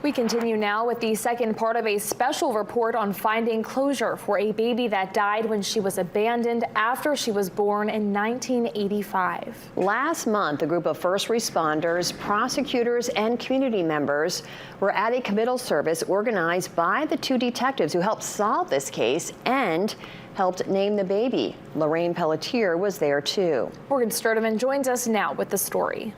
We continue now with the second part of a special report on finding closure for a baby that died when she was abandoned after she was born in 1985. Last month, a group of first responders, prosecutors, and community members were at a committal service organized by the two detectives who helped solve this case and helped name the baby. Lorraine Pelletier was there too. Morgan Sturtevant joins us now with the story.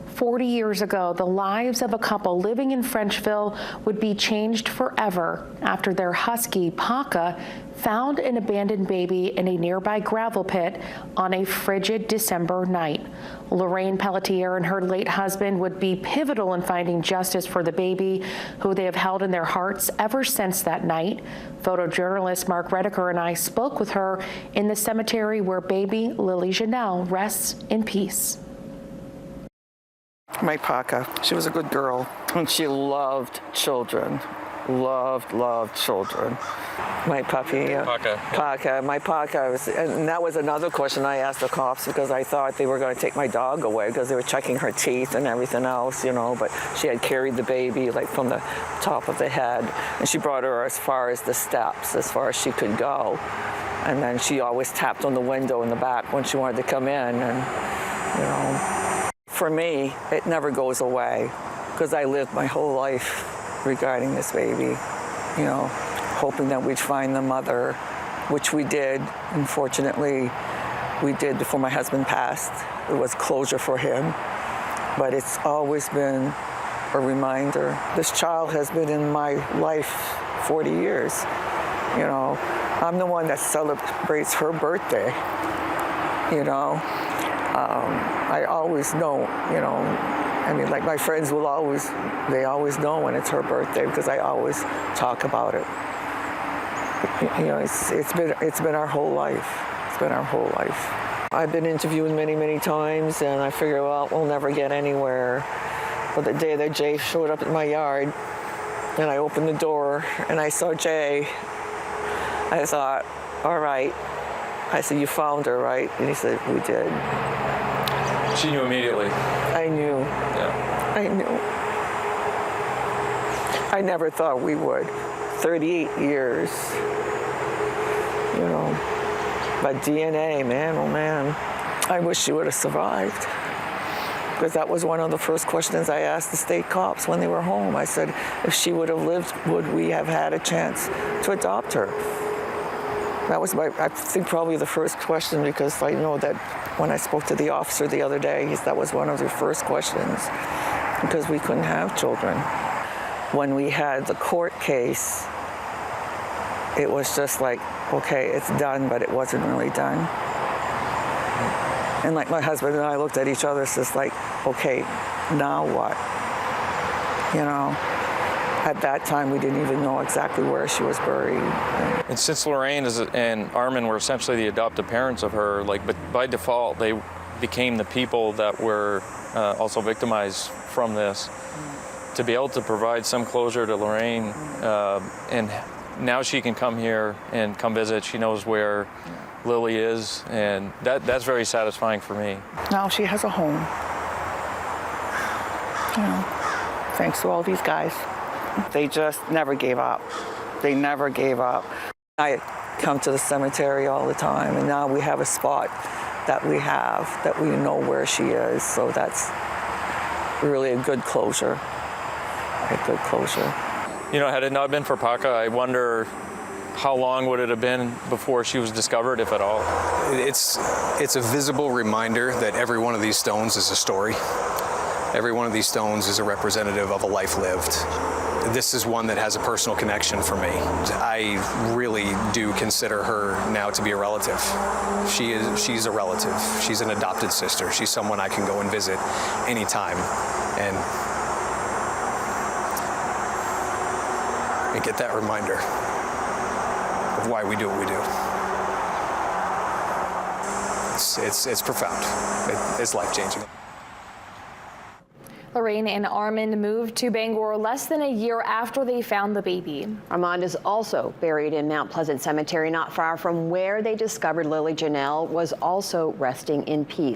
40 years ago, the lives of a couple living in Frenchville would be changed forever after their husky, Paca, found an abandoned baby in a nearby gravel pit on a frigid December night. Lorraine Pelletier and her late husband would be pivotal in finding justice for the baby, who they have held in their hearts ever since that night. Photojournalist Mark Redeker and I spoke with her in the cemetery where baby Lily Janelle rests in peace. My Paca, she was a good girl, and she loved children. Loved children. My puppy, Paca, my Paca was, and that was another question I asked the cops because I thought they were going to take my dog away because they were checking her teeth and everything else, you know, but she had carried the baby like from the top of the head, and she brought her as far as the steps, as far as she could go. And then she always tapped on the window in the back when she wanted to come in, and, you know. For me, it never goes away because I lived my whole life regarding this baby, you know, hoping that we'd find the mother, which we did. Unfortunately, we did before my husband passed. It was closure for him, but it's always been a reminder. This child has been in my life 40 years. You know, I'm the one that celebrates her birthday, you know. I always know, you know, I mean, like my friends will always, they always know when it's her birthday because I always talk about it. You know, it's been our whole life. It's been our whole life. I've been interviewed many times, and I figure, well, we'll never get anywhere. But the day that Jay showed up at my yard, and I opened the door, and I saw Jay, I thought, all right. I said, you found her, right? And he said, we did. She knew immediately. I knew. Yeah. I knew. I never thought we would. 38 years, you know. But DNA, man, oh man. I wish she would have survived. Because that was one of the first questions I asked the state cops when they were home. I said, if she would have lived, would we have had a chance to adopt her? That was I think probably the first question, because I know that when I spoke to the officer the other day, that was one of the first questions, because we couldn't have children. When we had the court case, it was just like, okay, it's done, but it wasn't really done. And like my husband and I looked at each other, it's just like, okay, now what? You know? At that time, we didn't even know exactly where she was buried. And since Lorraine and Armin were essentially the adoptive parents of her, but by default, they became the people that were also victimized from this. To be able to provide some closure to Lorraine, and now she can come here and come visit. She knows where Lily is, and that's very satisfying for me. Now she has a home. You know, thanks to all these guys. They just never gave up. They never gave up. I come to the cemetery all the time, and now we have a spot that we know where she is. So that's really a good closure. A good closure. You know, had it not been for Paca, I wonder how long would it have been before she was discovered, if at all? It's a visible reminder that every one of these stones is a story. Every one of these stones is a representative of a life lived. This is one that has a personal connection for me. I really do consider her now to be a relative. She's a relative. She's an adopted sister. She's someone I can go and visit anytime and get that reminder of why we do what we do. It's profound. It's life-changing. Lorraine and Armin moved to Bangor less than a year after they found the baby. Armand is also buried in Mount Pleasant Cemetery, not far from where they discovered Lily Janelle was also resting in peace.